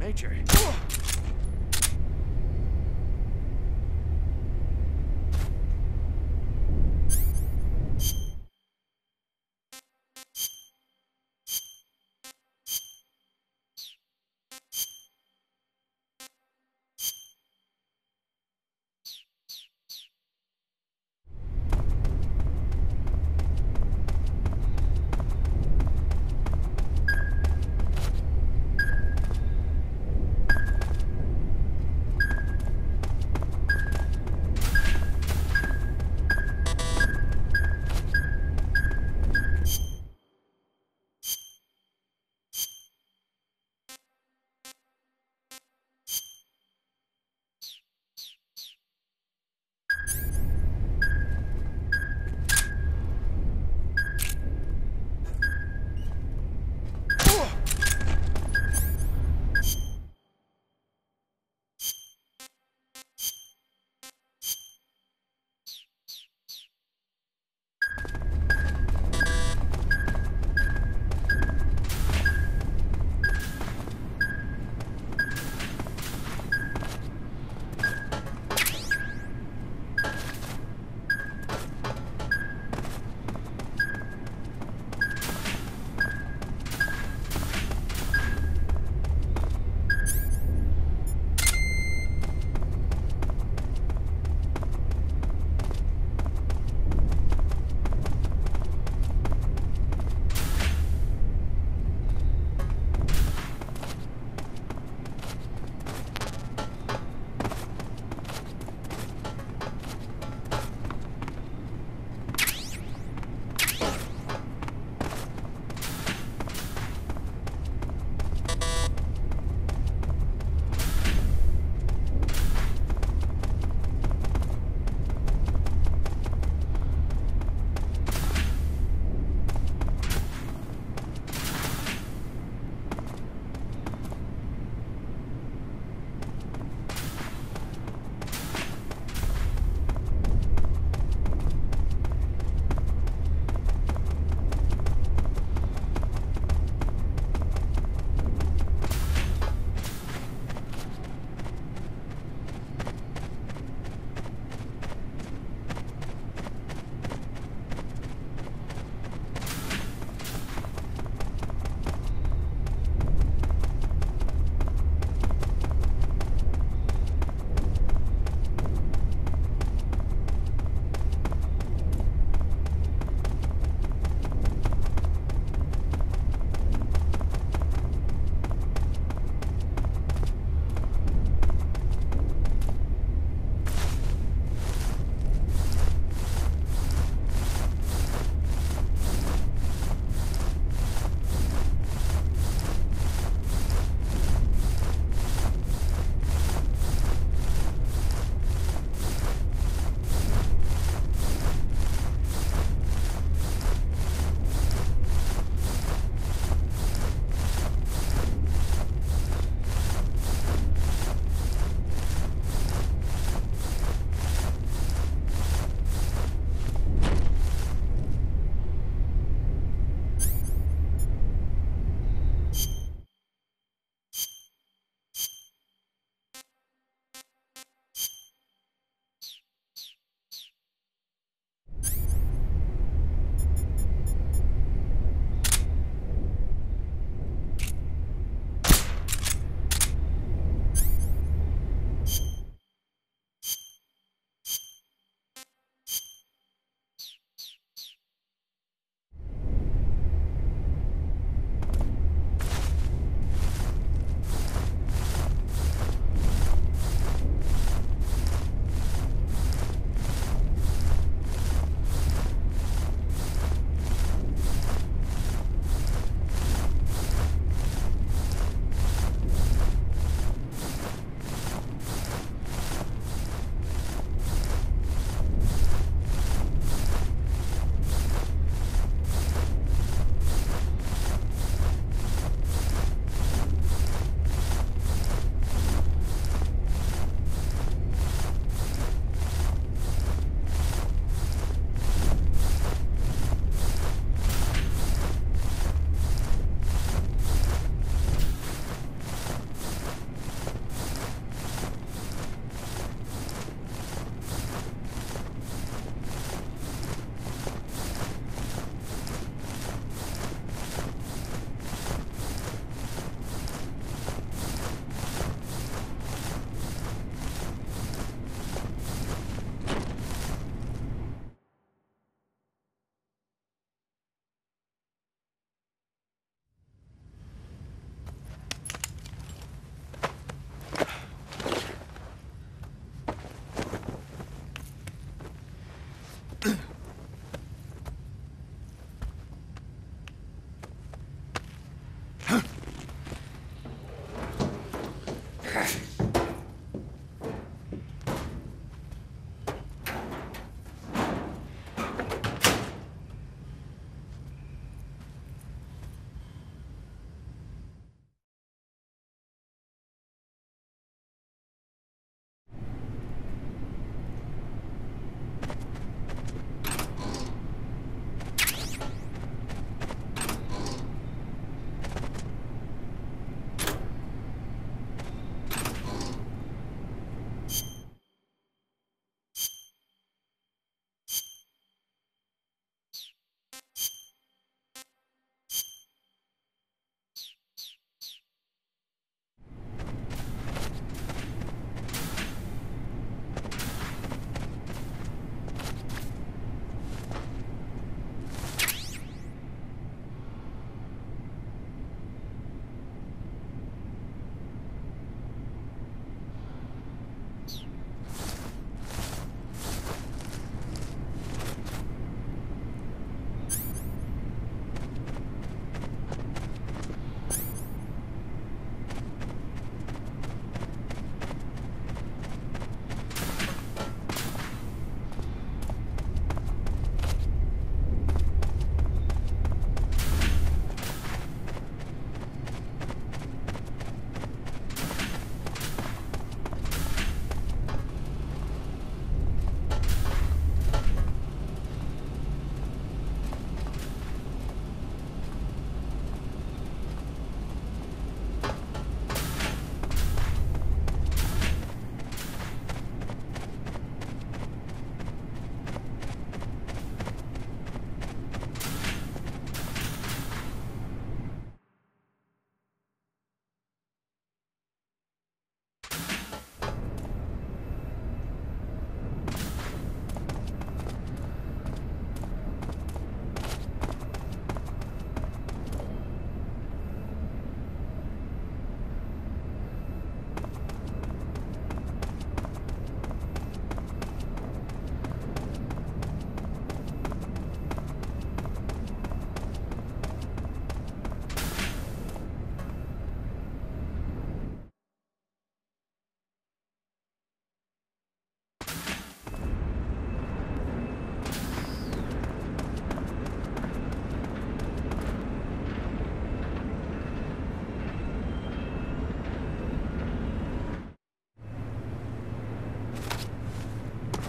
Major.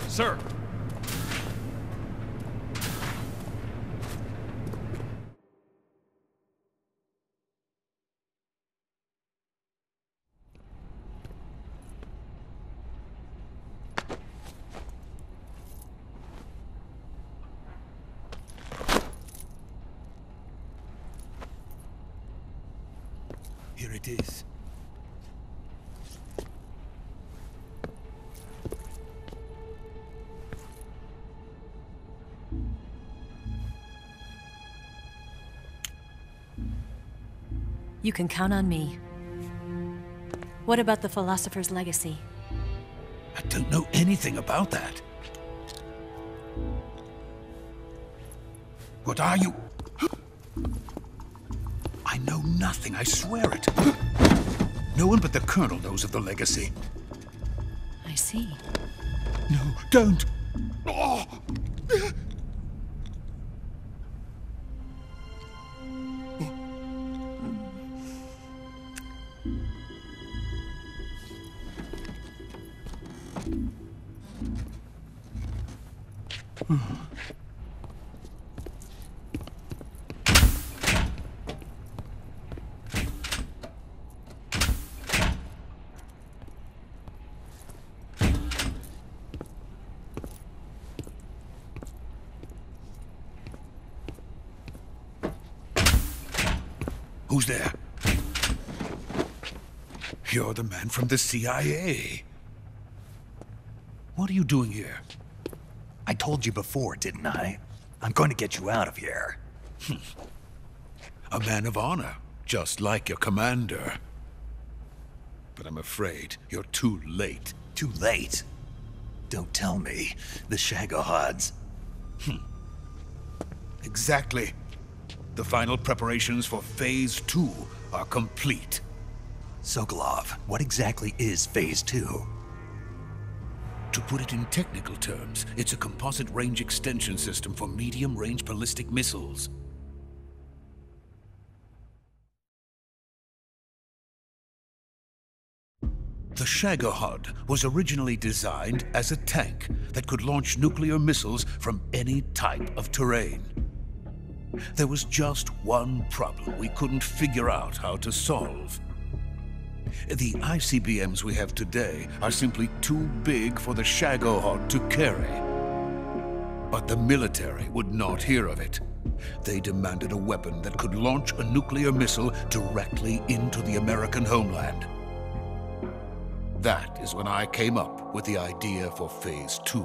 Sir! Here it is. You can count on me. What about the philosopher's legacy? I don't know anything about that. What are you? I know nothing, I swear it. No one but the Colonel knows of the legacy. I see. No, don't! Oh. Who's there? You're the man from the CIA. What are you doing here? I told you before, didn't I? I'm going to get you out of here. A man of honor, just like your commander. But I'm afraid you're too late. Too late? Don't tell me. The Shagohods. Exactly. The final preparations for Phase 2 are complete. Sokolov, what exactly is Phase 2? To put it in technical terms, it's a composite range extension system for medium-range ballistic missiles. The Shagohod was originally designed as a tank that could launch nuclear missiles from any type of terrain. There was just one problem we couldn't figure out how to solve. The ICBMs we have today are simply too big for the Shagohod to carry. But the military would not hear of it. They demanded a weapon that could launch a nuclear missile directly into the American homeland. That is when I came up with the idea for Phase 2.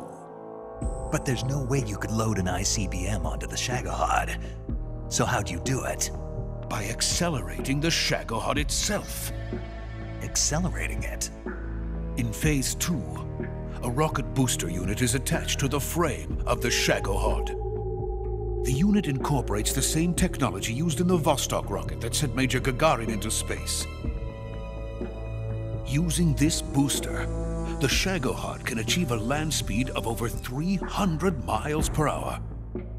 But there's no way you could load an ICBM onto the Shagohod. So how'd you do it? By accelerating the Shagohod itself. Accelerating it? In Phase 2, a rocket booster unit is attached to the frame of the Shagohod. The unit incorporates the same technology used in the Vostok rocket that sent Major Gagarin into space. Using this booster, the Shagohod can achieve a land speed of over 300 miles per hour.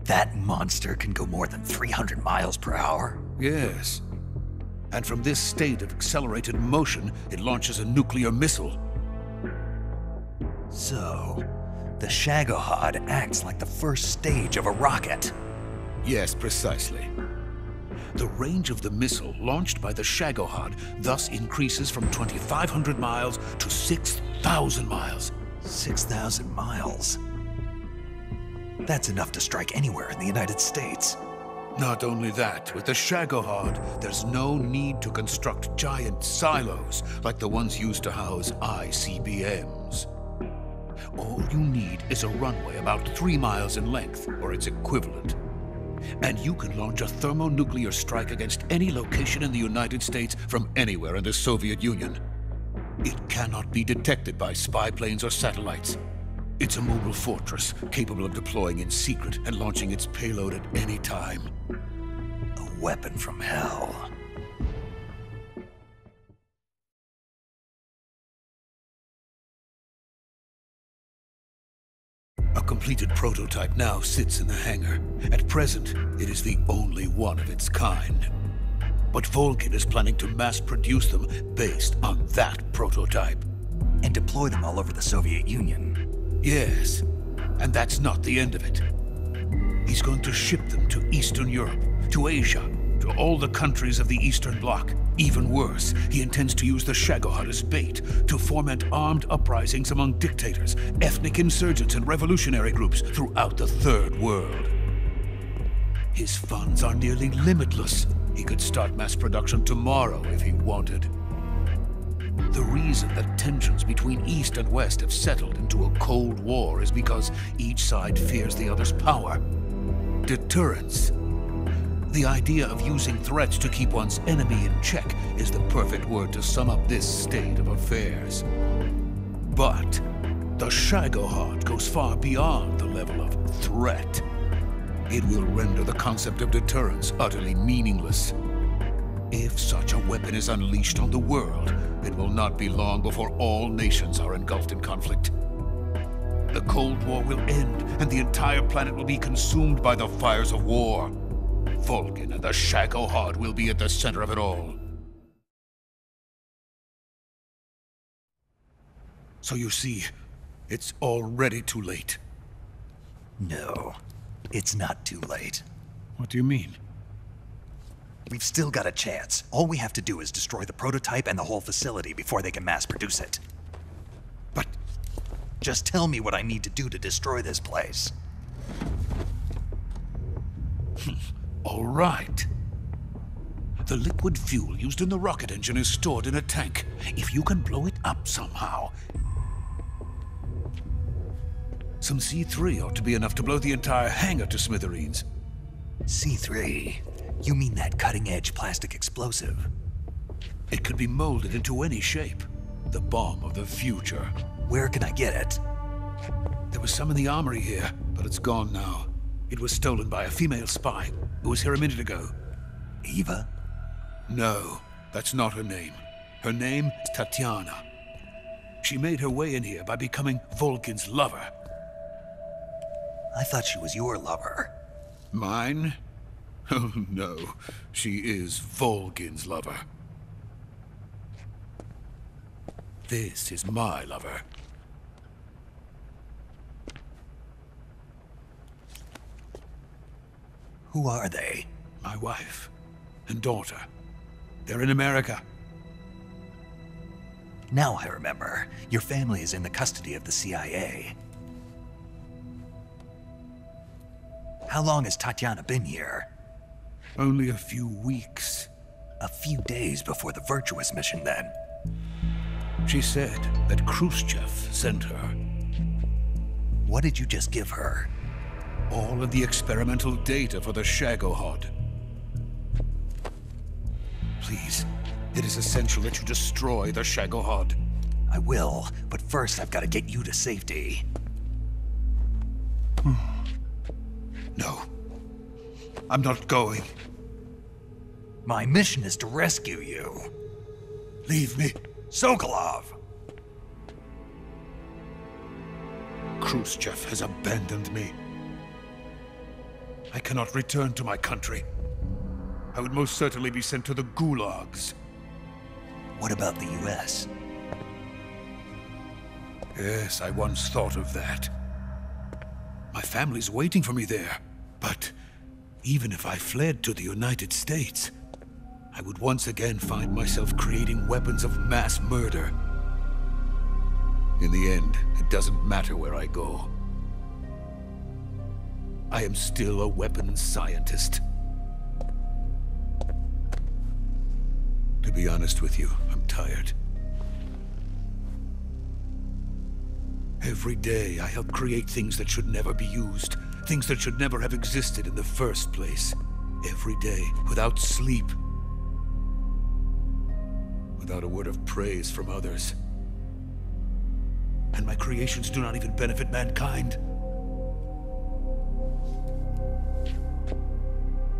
That monster can go more than 300 miles per hour? Yes. And from this state of accelerated motion, it launches a nuclear missile. So, the Shagohod acts like the first stage of a rocket. Yes, precisely. The range of the missile launched by the Shagohod thus increases from 2,500 miles to 6,000 miles. 6,000 miles? That's enough to strike anywhere in the United States. Not only that, with the Shagohod, there's no need to construct giant silos like the ones used to house ICBMs. All you need is a runway about 3 miles in length, or its equivalent. And you can launch a thermonuclear strike against any location in the United States from anywhere in the Soviet Union. It cannot be detected by spy planes or satellites. It's a mobile fortress, capable of deploying in secret and launching its payload at any time. A weapon from hell. A completed prototype now sits in the hangar. At present, it is the only one of its kind. But Vulcan is planning to mass-produce them based on that prototype. And deploy them all over the Soviet Union. Yes, and that's not the end of it. He's going to ship them to Eastern Europe, to Asia, to all the countries of the Eastern Bloc. Even worse, he intends to use the Shagohod as bait to foment armed uprisings among dictators, ethnic insurgents, and revolutionary groups throughout the Third World. His funds are nearly limitless. He could start mass production tomorrow if he wanted. The reason that tensions between East and West have settled into a Cold War is because each side fears the other's power. Deterrence. The idea of using threats to keep one's enemy in check is the perfect word to sum up this state of affairs. But the Shagohod goes far beyond the level of threat. It will render the concept of deterrence utterly meaningless. If such a weapon is unleashed on the world, it will not be long before all nations are engulfed in conflict. The Cold War will end, and the entire planet will be consumed by the fires of war. Vulcan and the Shagohod will be at the center of it all. So you see, it's already too late. No, it's not too late. What do you mean? We've still got a chance. All we have to do is destroy the prototype and the whole facility before they can mass produce it. But just tell me what I need to do to destroy this place. All right. The liquid fuel used in the rocket engine is stored in a tank. If you can blow it up somehow, some C3 ought to be enough to blow the entire hangar to smithereens. C3? You mean that cutting-edge plastic explosive? It could be molded into any shape. The bomb of the future. Where can I get it? There was some in the armory here, but it's gone now. It was stolen by a female spy who was here a minute ago. Eva? No, that's not her name. Her name is Tatiana. She made her way in here by becoming Vulcan's lover. I thought she was your lover. Mine? Oh no, she is Vulcan's lover. This is my lover. Who are they? My wife and daughter. They're in America. Now I remember. Your family is in the custody of the CIA. How long has Tatiana been here? Only a few weeks. A few days before the Virtuous mission, then. She said that Khrushchev sent her. What did you just give her? All of the experimental data for the Shagohod. Please, it is essential that you destroy the Shagohod. I will, but first I've got to get you to safety. No. I'm not going. My mission is to rescue you. Leave me. Sokolov! Khrushchev has abandoned me. I cannot return to my country. I would most certainly be sent to the gulags. What about the US? Yes, I once thought of that. My family's waiting for me there. But even if I fled to the United States, I would once again find myself creating weapons of mass murder. In the end, it doesn't matter where I go. I am still a weapons scientist. To be honest with you, I'm tired. Every day I help create things that should never be used, things that should never have existed in the first place. Every day, without sleep. Without a word of praise from others. And my creations do not even benefit mankind.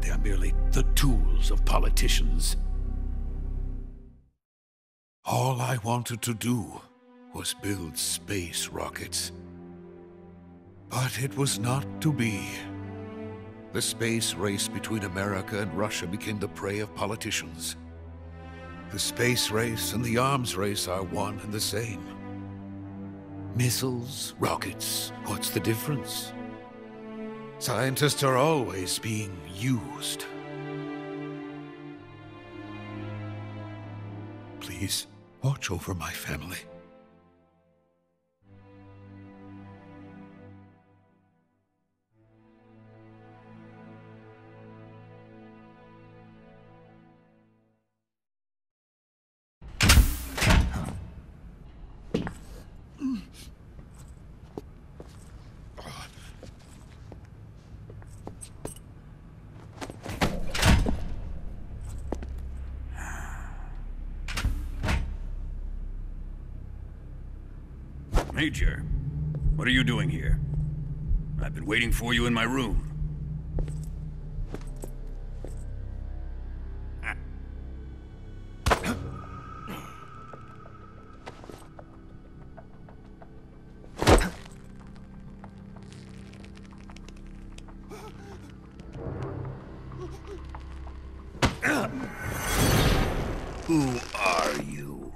They are merely the tools of politicians. All I wanted to do was build space rockets. But it was not to be. The space race between America and Russia became the prey of politicians. The space race and the arms race are one and the same. Missiles, rockets, what's the difference? Scientists are always being used. Please, watch over my family. Major, what are you doing here? I've been waiting for you in my room. Who are you?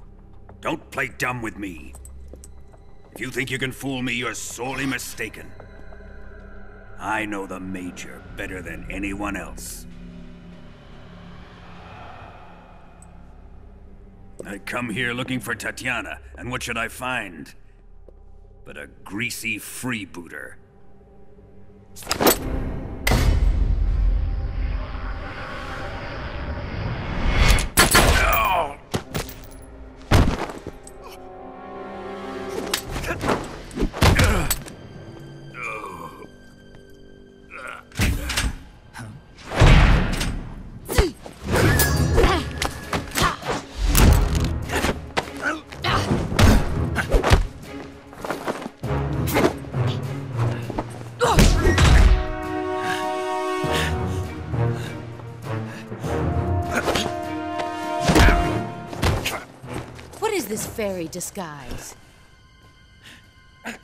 Don't play dumb with me. If you think you can fool me, you're sorely mistaken. I know the Major better than anyone else. I come here looking for Tatiana, and what should I find? But a greasy freebooter. This fairy disguise.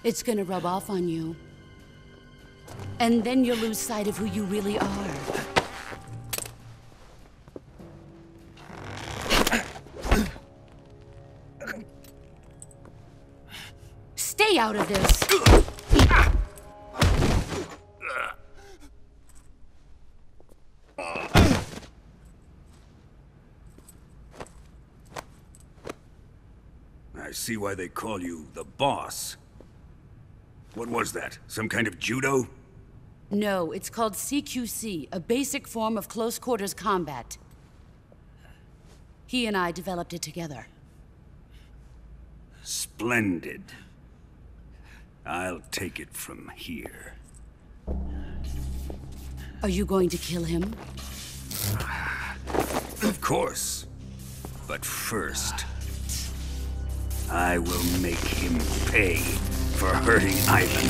It's gonna rub off on you. And then you'll lose sight of who you really are. Stay out of this! I see why they call you the boss. What was that? Some kind of judo? No, it's called CQC, a basic form of close quarters combat. He and I developed it together. Splendid. I'll take it from here. Are you going to kill him? Of course. But first, I will make him pay for hurting Ivan.